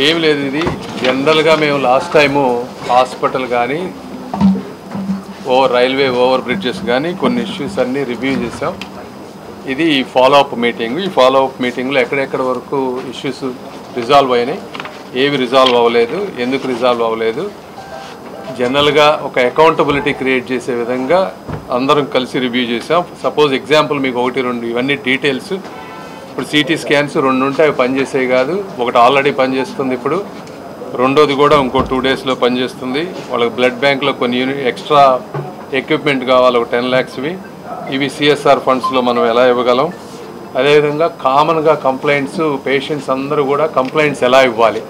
ఏం లేదు, ఇది జనరల్గా మేము లాస్ట్ టైము హాస్పిటల్ కానీ రైల్వే ఓవర్ బ్రిడ్జెస్ కానీ కొన్ని ఇష్యూస్ అన్నీ రివ్యూ చేసాం. ఇది ఫాలోఅప్ మీటింగ్. ఈ ఫాలోఅప్ మీటింగ్లో ఎక్కడెక్కడ వరకు ఇష్యూస్ రిజాల్వ్ అయినాయి, ఏవి రిజాల్వ్ అవ్వలేదు, ఎందుకు రిజాల్వ్ అవ్వలేదు, జనరల్గా ఒక అకౌంటబిలిటీ క్రియేట్ చేసే విధంగా అందరం కలిసి రివ్యూ చేసాం. సపోజ్ ఎగ్జాంపుల్ మీకు 1-2 ఇవన్నీ డీటెయిల్స్. ఇప్పుడు సిటీ స్కాన్స్ 2 ఉంటే అవి పనిచేసేవి కాదు, ఒకటి ఆల్రెడీ పనిచేస్తుంది, ఇప్పుడు రెండోది కూడా ఇంకో 2 డేస్లో పనిచేస్తుంది. వాళ్ళకి బ్లడ్ బ్యాంక్లో కొన్ని ఎక్స్ట్రా ఎక్విప్మెంట్ కావాలి, ఒక 10 lakhsవి. ఇవి సిఎస్ఆర్ ఫండ్స్లో మనం ఎలా ఇవ్వగలం. అదేవిధంగా కామన్గా కంప్లైంట్స్, పేషెంట్స్ అందరూ కూడా కంప్లైంట్స్ ఎలా ఇవ్వాలి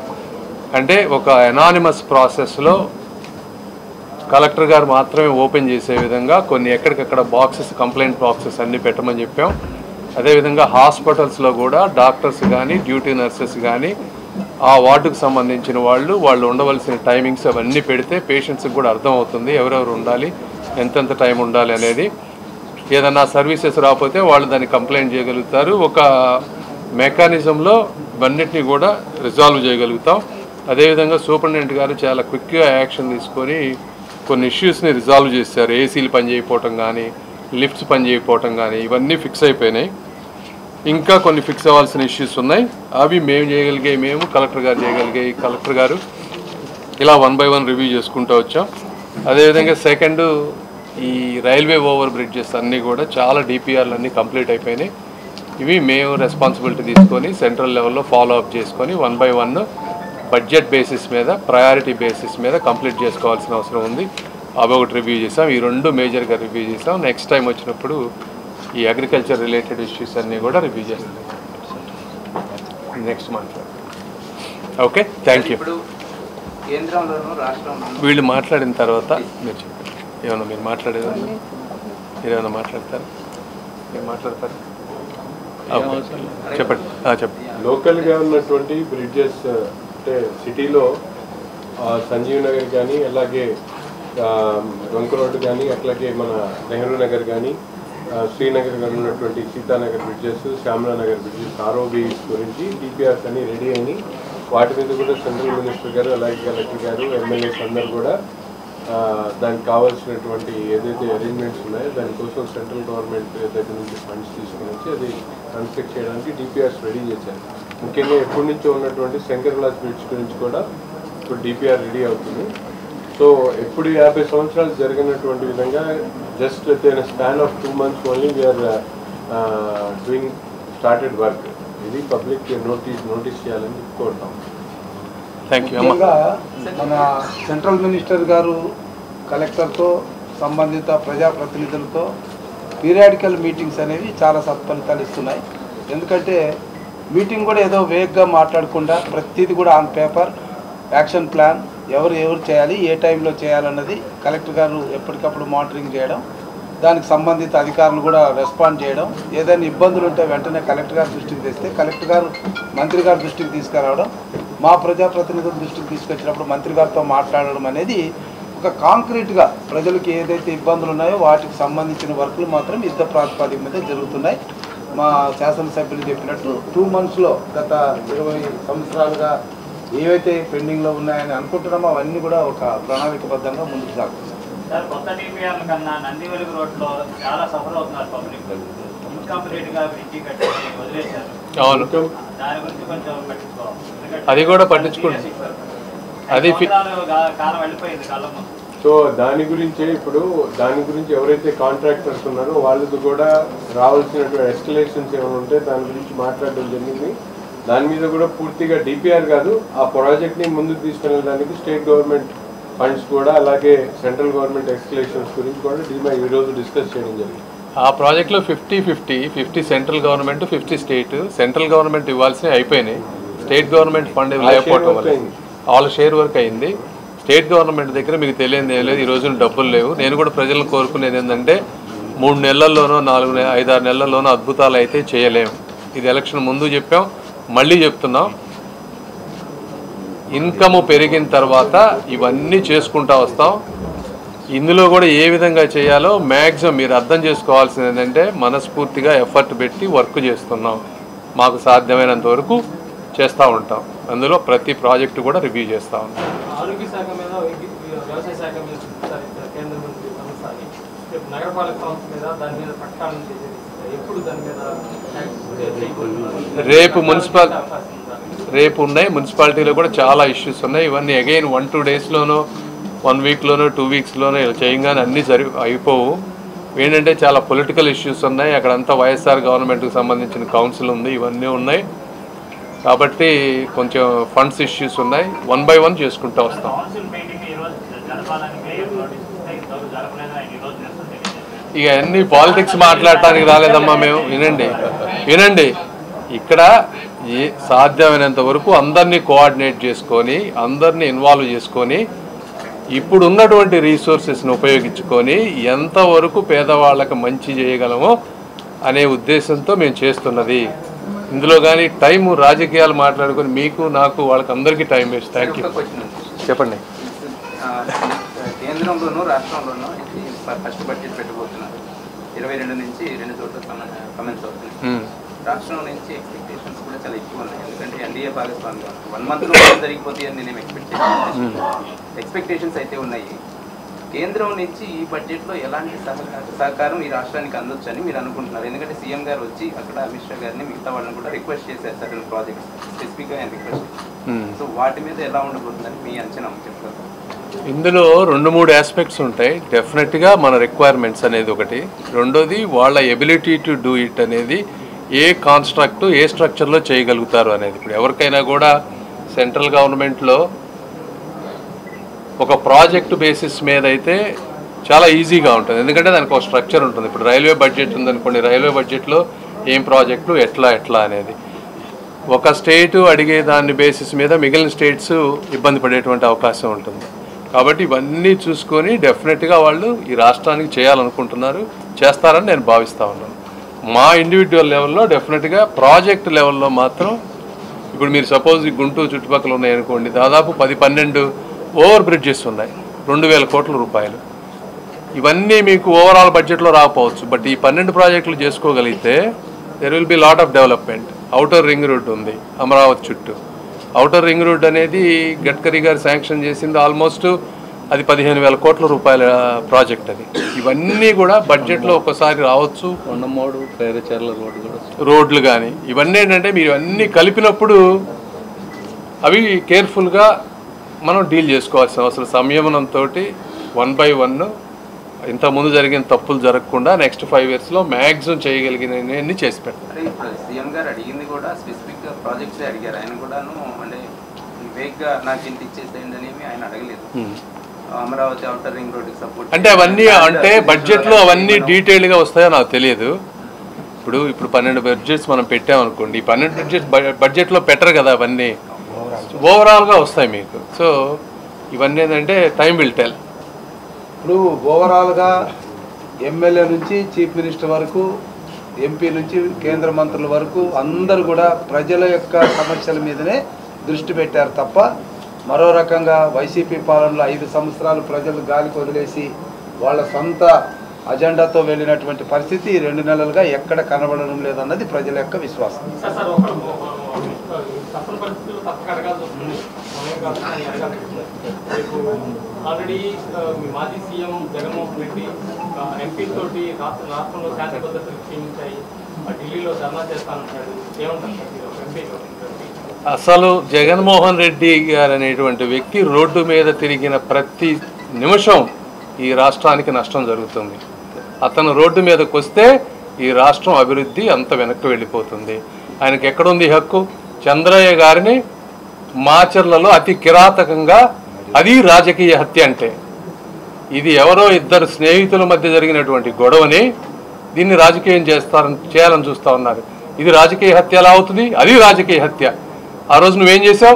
అంటే ఒక ఎనానిమస్ ప్రాసెస్లో కలెక్టర్ గారు మాత్రమే ఓపెన్ చేసే విధంగా కొన్ని ఎక్కడికక్కడ బాక్సెస్, కంప్లైంట్ బాక్సెస్ అన్నీ పెట్టమని చెప్పాం. అదేవిధంగా హాస్పిటల్స్లో కూడా డాక్టర్స్ కానీ డ్యూటీ నర్సెస్ కానీ ఆ వార్డుకు సంబంధించిన వాళ్ళు ఉండవలసిన టైమింగ్స్ అవన్నీ పెడితే పేషెంట్స్కి కూడా అర్థమవుతుంది ఎవరెవరు ఉండాలి, ఎంతెంత టైం ఉండాలి అనేది. ఏదన్నా సర్వీసెస్ రాకపోతే వాళ్ళు దాన్ని కంప్లైంట్ చేయగలుగుతారు. ఒక మెకానిజంలో ఇవన్నిటినీ కూడా రిజాల్వ్ చేయగలుగుతాం. అదేవిధంగా సూపరింటెండెంట్ గారు చాలా క్విక్గా యాక్షన్ తీసుకొని కొన్ని ఇష్యూస్ని రిజాల్వ్ చేశారు. ఏసీలు పనిచేయకపోవటం కానీ, లిఫ్ట్స్ పనిచేయకపోవటం కానీ ఇవన్నీ ఫిక్స్ అయిపోయినాయి. ఇంకా కొన్ని ఫిక్స్ అవ్వాల్సిన ఇష్యూస్ ఉన్నాయి, అవి మేము చేయగలిగాయి, మేము కలెక్టర్ గారు చేయగలిగాయి. కలెక్టర్ గారు ఇలా 1 by 1 రివ్యూ చేసుకుంటూ వచ్చాం. అదేవిధంగా సెకండ్, ఈ రైల్వే ఓవర్ బ్రిడ్జెస్ అన్నీ కూడా చాలా డిపిఆర్లు అన్నీ కంప్లీట్ అయిపోయినాయి. ఇవి మేము రెస్పాన్సిబిలిటీ తీసుకొని సెంట్రల్ లెవెల్లో ఫాలో అప్ చేసుకొని 1 by 1 బడ్జెట్ బేసిస్ మీద, ప్రయారిటీ బేసిస్ మీద కంప్లీట్ చేసుకోవాల్సిన అవసరం ఉంది. అవి ఒకటి రివ్యూ చేసాం. ఈ 2 మేజర్గా రివ్యూ చేసాం. నెక్స్ట్ టైం వచ్చినప్పుడు ఈ అగ్రికల్చర్ రిలేటెడ్ ఇష్యూస్ అన్నీ కూడా రివ్యూ చేస్తాం next month. Okay, thank you. వీళ్ళు మాట్లాడిన తర్వాత మీరు చెప్పండి. ఏమన్నా మీరు మాట్లాడేది, మీరు ఏమైనా మాట్లాడతారు, మీరు మాట్లాడతారు, చెప్పండి. చెప్పండి. లోకల్గా ఉన్నటువంటి బ్రిడ్జెస్ అంటే సిటీలో సంజీవ్ నగర్ కానీ, అలాగే వంక రోడ్డు కానీ, అట్లాగే మన నెహ్రూ నగర్ కానీ, శ్రీనగర్ కానీ ఉన్నటువంటి Sitanagar bridges, Shyamala Nagar bridges, ROB గురించి డిపిఆర్స్ అన్ని రెడీ అయినాయి. వాటి మీద కూడా సెంట్రల్ మినిస్టర్ గారు, అలాగే కలెక్టర్ గారు, ఎమ్మెల్యేస్ అందరూ కూడా దానికి కావాల్సినటువంటి ఏదైతే అరేంజ్మెంట్స్ ఉన్నాయో దానికోసం సెంట్రల్ గవర్నమెంట్ దగ్గర నుంచి ఫండ్స్ తీసుకుని వచ్చి అది కన్స్ట్రక్ట్ చేయడానికి డిపిఆర్స్ రెడీ చేశారు. ముఖ్యంగా ఎప్పటి నుంచో ఉన్నటువంటి శంకర్ విలాస్ బ్రిడ్జ్ గురించి కూడా ఇప్పుడు డిపిఆర్ రెడీ అవుతుంది. సో ఎప్పుడు 50 సంవత్సరాలు జరిగినటువంటి విధంగా just with in span of 2 months only we are doing started work. ఇది పబ్లిక్ నోటీస్ చేయాలని కోరుతాం. మన సెంట్రల్ మినిస్టర్ గారు కలెక్టర్తో, సంబంధిత ప్రజాప్రతినిధులతో పీరియాడికల్ మీటింగ్స్ అనేవి చాలా సత్ఫలితాలు ఇస్తున్నాయి. ఎందుకంటే మీటింగ్ కూడా ఏదో వేగ్గా మాట్లాడకుండా ప్రతిదీ కూడా ఆన్ పేపర్, యాక్షన్ ప్లాన్, ఎవరు చేయాలి, ఏ టైంలో చేయాలన్నది కలెక్టర్ గారు ఎప్పటికప్పుడు మానిటరింగ్ చేయడం, దానికి సంబంధిత అధికారులు కూడా రెస్పాండ్ చేయడం, ఏదైనా ఇబ్బందులు ఉంటే వెంటనే కలెక్టర్ గారి దృష్టికి తెస్తే కలెక్టర్ గారు మంత్రి గారి దృష్టికి తీసుకురావడం, మా ప్రజాప్రతినిధుల దృష్టికి తీసుకొచ్చినప్పుడు మంత్రి గారితో మాట్లాడడం అనేది ఒక కాంక్రీట్గా ప్రజలకు ఏదైతే ఇబ్బందులు ఉన్నాయో వాటికి సంబంధించిన వర్కులు మాత్రం యుద్ధ ప్రాతిపదిక మీద జరుగుతున్నాయి. మా శాసనసభ్యులు చెప్పినట్టు 2 monthsలో గత 20 సంవత్సరాలుగా ఏవైతే పెండింగ్లో ఉన్నాయని అనుకుంటున్నామో అవన్నీ కూడా ఒక ప్రణాళికబద్ధంగా ముందుకు సాగుతుంది. సార్, కొత్త డిపిఆర్ కన్నా నందివెలుగు రోడ్లో చాలా సఫర్ అవుతున్నారు పబ్లిక్. ఇన్కంప్లీట్గా బ్రిడ్జి కట్టి వదిలేశారు. అవును, దాని గురించి కొంచెం పట్టించుకోవాలి. అది కూడా పట్టించుకోండి. అది కాలం వెళ్ళిపోయింది కాలం. సో దాని గురించి ఎవరైతే కాంట్రాక్టర్స్ ఉన్నారో వాళ్ళది కూడా రావాల్సినటువంటి ఎస్కలేషన్స్ ఏమైనా ఉంటే దాని గురించి మాట్లాడడం జరిగింది. దాని మీద కూడా పూర్తిగా డిపిఆర్ కాదు, ఆ ప్రాజెక్ట్ని ముందుకు తీసుకెళ్ళడానికి స్టేట్ గవర్నమెంట్ ఫండ్స్ కూడా, అలాగే సెంట్రల్ గవర్నమెంట్ ఎస్కలేషన్స్ గురించి కూడా ఈరోజు డిస్కస్ చేయడం జరిగింది. ఆ ప్రాజెక్ట్లో 50-50 central government, 50 state. Central government ఇవ్వాల్సినవి అయిపోయినాయి, స్టేట్ గవర్నమెంట్ ఫండ్ లేకపోవడం వల్ల వాళ్ళ షేర్ వర్క్ అయింది. స్టేట్ గవర్నమెంట్ దగ్గర మీకు తెలియదు ఏం లేదు, ఈ రోజున డబ్బులు లేవు. నేను కూడా ప్రజలను కోరుకునేది ఏంటంటే 3 నెలల్లోనో 4-5-6 నెలల్లోనో అద్భుతాలు అయితే చేయలేము. ఇది ఎలక్షన్ ముందు చెప్పాం, మళ్ళీ చెప్తున్నాం. ఇన్కమ్ పెరిగిన తర్వాత ఇవన్నీ చేసుకుంటూ వస్తాం. ఇందులో కూడా ఏ విధంగా చేయాలో మ్యాక్సిమం మీరు అర్థం చేసుకోవాల్సింది ఏంటంటే మనస్ఫూర్తిగా ఎఫర్ట్ పెట్టి వర్క్ చేస్తున్నాం. మాకు సాధ్యమైనంత వరకు చేస్తూ ఉంటాం. అందులో ప్రతి ప్రాజెక్టు కూడా రివ్యూ చేస్తూ ఉంటాం. ఆరోగ్య శాఖ మీద వ్యవసాయ శాఖ మీద కేంద్ర మంత్రి సంస్థ నగరపాలక సంస్థ మీద దాని మీద ప్రకటన చేసేది ఎప్పుడు దాని మీద రేపు ఉన్నాయి. మున్సిపాలిటీలో కూడా చాలా ఇష్యూస్ ఉన్నాయి. ఇవన్నీ అగైన్ 1-2 డేస్లోనో 1 వీక్లోనో 2 వీక్స్లోనో ఇలా చేయగానే అన్నీ అయిపోవు. ఏంటంటే చాలా పొలిటికల్ ఇష్యూస్ ఉన్నాయి. అక్కడంతా వైఎస్ఆర్ గవర్నమెంట్కి సంబంధించిన కౌన్సిల్ ఉంది, ఇవన్నీ ఉన్నాయి. కాబట్టి కొంచెం ఫండ్స్ ఇష్యూస్ ఉన్నాయి. 1 by 1 చేసుకుంటూ వస్తాం. ఇక అన్ని పాలిటిక్స్ మాట్లాడటానికి రాలేదమ్మా మేము. వినండి ఇక్కడ సాధ్యమైనంత వరకు అందరినీ కోఆర్డినేట్ చేసుకొని అందరినీ ఇన్వాల్వ్ చేసుకొని ఇప్పుడు ఉన్నటువంటి రీసోర్సెస్ని ఉపయోగించుకొని ఎంతవరకు పేదవాళ్ళకి మంచి చేయగలమో అనే ఉద్దేశంతో మేము చేస్తున్నది. ఇందులో కానీ టైము రాజకీయాలు మాట్లాడుకొని మీకు నాకు వాళ్ళకి అందరికీ టైం వేస్ట్. Thank you. చెప్పండి. కేంద్రంలోనూ రాష్ట్రంలోనూ ఫస్ట్ బడ్జెట్ పెట్టబోతున్నారు. 22 నుంచి 2 చోట్ల కమెంట్స్ అవుతున్నాయి. రాష్ట్రం నుంచి ఎక్స్పెక్టేషన్స్ కూడా చాలా ఎక్కువ ఉన్నాయి. ఎందుకంటే ఎన్డీఏ భాగస్వామ్యం 1 monthలో జరిగిపోతాయి అని నేను ఎక్స్పెక్టేషన్స్ అయితే ఉన్నాయి. కేంద్రం నుంచి ఈ బడ్జెట్లో ఎలాంటి సహకారం ఈ రాష్ట్రానికి అందొచ్చు అని మీరు అనుకుంటున్నారు? ఎందుకంటే సీఎం గారు వచ్చి అక్కడ అమిత్ షా గారిని మిగతా వాళ్ళని కూడా రిక్వెస్ట్ చేశారు సర్టన్ ప్రాజెక్ట్స్ స్పెసిఫిక్గా ఆయన రిక్వెస్ట్. సో వాటి మీద ఎలా ఉండబోతుందని మీ అంచనా చెప్తారు? ఇందులో 2-3 ఆస్పెక్ట్స్ ఉంటాయి. డెఫినెట్గా మన రిక్వైర్మెంట్స్ అనేది ఒకటి. రెండోది వాళ్ళ ఎబిలిటీ టు డూ ఇట్ అనేది ఏ కాన్స్ట్రక్ట్ ఏ స్ట్రక్చర్లో చేయగలుగుతారు అనేది. ఇప్పుడు ఎవరికైనా కూడా సెంట్రల్ గవర్నమెంట్లో ఒక ప్రాజెక్టు బేసిస్ మీద అయితే చాలా ఈజీగా ఉంటుంది. ఎందుకంటే దానికి ఒక స్ట్రక్చర్ ఉంటుంది. ఇప్పుడు రైల్వే బడ్జెట్ ఉందనుకోండి, రైల్వే బడ్జెట్లో ఏం ప్రాజెక్టులు ఎట్లా అనేది ఒక స్టేటు అడిగే దాని బేసిస్ మీద మిగిలిన స్టేట్స్ ఇబ్బంది పడేటువంటి అవకాశం ఉంటుంది. కాబట్టి ఇవన్నీ చూసుకొని డెఫినెట్గా వాళ్ళు ఈ రాష్ట్రానికి చేయాలనుకుంటున్నారు, చేస్తారని నేను భావిస్తూ ఉన్నాను. మా ఇండివిజువల్ లెవెల్లో డెఫినెట్గా ప్రాజెక్ట్ లెవెల్లో మాత్రం ఇప్పుడు మీరు సపోజ్ ఈ గుంటూరు చుట్టుపక్కల ఉన్నాయనుకోండి, దాదాపు 10-12 ఓవర్ బ్రిడ్జెస్ ఉన్నాయి, 2000 కోట్ల రూపాయలు. ఇవన్నీ మీకు ఓవరాల్ బడ్జెట్లో రాకపోవచ్చు. బట్ ఈ 12 ప్రాజెక్టులు చేసుకోగలిగితే there will be lot of development. Outer ring road ఉంది అమరావతి చుట్టూ. ఔటర్ రింగ్ రోడ్ అనేది గడ్కరీ గారు శాంక్షన్ చేసింది ఆల్మోస్ట్ అది 15,000 కోట్ల రూపాయల ప్రాజెక్ట్ అది. ఇవన్నీ కూడా బడ్జెట్లో ఒక్కసారి రావచ్చు. రోడ్లు కానీ ఇవన్నీ ఏంటంటే మీరు అన్నీ కలిపినప్పుడు అవి కేర్ఫుల్గా మనం డీల్ చేసుకోవాల్సిన అవసరం. సంయమనంతో 1 by 1 ఇంతకుముందు జరిగిన తప్పులు జరగకుండా నెక్స్ట్ 5 yearsలో మ్యాక్సిమం చేయగలిగినవన్నీ చేసి పెట్టారు. సీఎం గారు అడిగింది కూడా స్పెసిఫిక్ ప్రాజెక్ట్స్ అడిగారు. ఆయన కూడాను అంటే వేగ్గా నాకు ఇంత ఇచ్చేసేయండి అనేవి ఆయన అడగలేదు. అమరావతి ఔటర్ రింగ్ రోడ్కి సపోర్ట్ అంటే అవన్నీ అంటే బడ్జెట్లో అవన్నీ డీటెయిల్గా వస్తాయో నాకు తెలియదు. ఇప్పుడు 12 బడ్జెట్స్ మనం పెట్టామనుకోండి, ఈ 12 బడ్జెట్లో పెట్టరు కదా, అవన్నీ ఓవరాల్గా వస్తాయి మీకు. సో ఇవన్నీ ఏంటంటే టైం విల్ టెల్. ఇప్పుడు ఓవరాల్గా ఎమ్మెల్యే నుంచి చీఫ్ మినిస్టర్ వరకు, ఎంపీ నుంచి కేంద్ర మంత్రుల వరకు అందరూ కూడా ప్రజల యొక్క సమస్యల మీదనే దృష్టి పెట్టారు తప్ప మరో రకంగా వైసీపీ పాలనలో 5 సంవత్సరాలు ప్రజలు గాలికి వదిలేసి వాళ్ళ సొంత అజెండాతో వెళ్ళినటువంటి పరిస్థితి 2 నెలలుగా ఎక్కడ కనబడడం లేదన్నది ప్రజల యొక్క విశ్వాసం. ఆల్రెడీ మాజీ సీఎం జగన్మోహన్ రెడ్డి ఎంపీ తోటి రాష్ట్రంలో శాంతి భద్రతలు క్షీణించాయి, ఢిల్లీలో ధర్నా చేస్తానంటాడు. ఏమంటారు? అసలు జగన్మోహన్ రెడ్డి గారు అనేటువంటి వ్యక్తి రోడ్డు మీద తిరిగిన ప్రతి నిమిషం ఈ రాష్ట్రానికి నష్టం జరుగుతుంది. అతను రోడ్డు మీదకి వస్తే ఈ రాష్ట్రం అభివృద్ధి అంత వెనక్కి వెళ్ళిపోతుంది. ఆయనకి ఎక్కడుంది హక్కు? చంద్రయ్య గారిని మాచర్లలో అతి కిరాతకంగా, అది రాజకీయ హత్య అంటే. ఇది ఎవరో 2 స్నేహితుల మధ్య జరిగినటువంటి గొడవని దీన్ని రాజకీయం చేయాలని చూస్తూ ఉన్నారు. ఇది రాజకీయ హత్య ఎలా అవుతుంది? అది రాజకీయ హత్య. ఆ రోజు నువ్వేం చేసావు?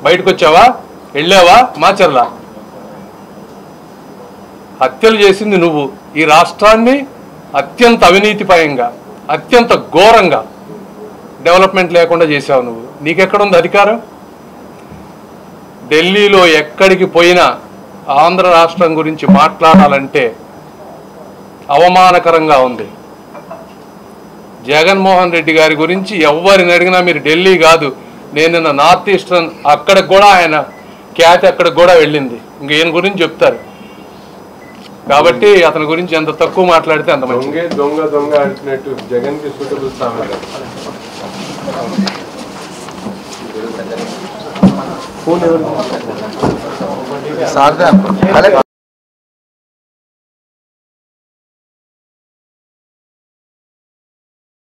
బయటకు వచ్చావా? వెళ్ళావా? మాచర్లా హత్యలు చేసింది నువ్వు. ఈ రాష్ట్రాన్ని అత్యంత అవినీతిపరంగా, అత్యంత ఘోరంగా డెవలప్మెంట్ లేకుండా చేసావు నువ్వు. నీకెక్కడుంది అధికారం? ఢిల్లీలో ఎక్కడికి పోయినా ఆంధ్ర రాష్ట్రం గురించి మాట్లాడాలంటే అవమానకరంగా ఉంది. జగన్మోహన్ రెడ్డి గారి గురించి ఎవరిని అడిగినా మీరు ఢిల్లీ కాదు, నేను నార్త్ ఈస్టర్న్ అక్కడికి కూడా ఆయన ఖ్యాతి అక్కడికి కూడా వెళ్ళింది. ఇంక ఈయన గురించి చెప్తారు కాబట్టి అతని గురించి ఎంత తక్కువ మాట్లాడితే అంత మంచిది. దొంగ దొంగ అంటున్నట్టు జగన్ కి సూటబుల్ స్థానం.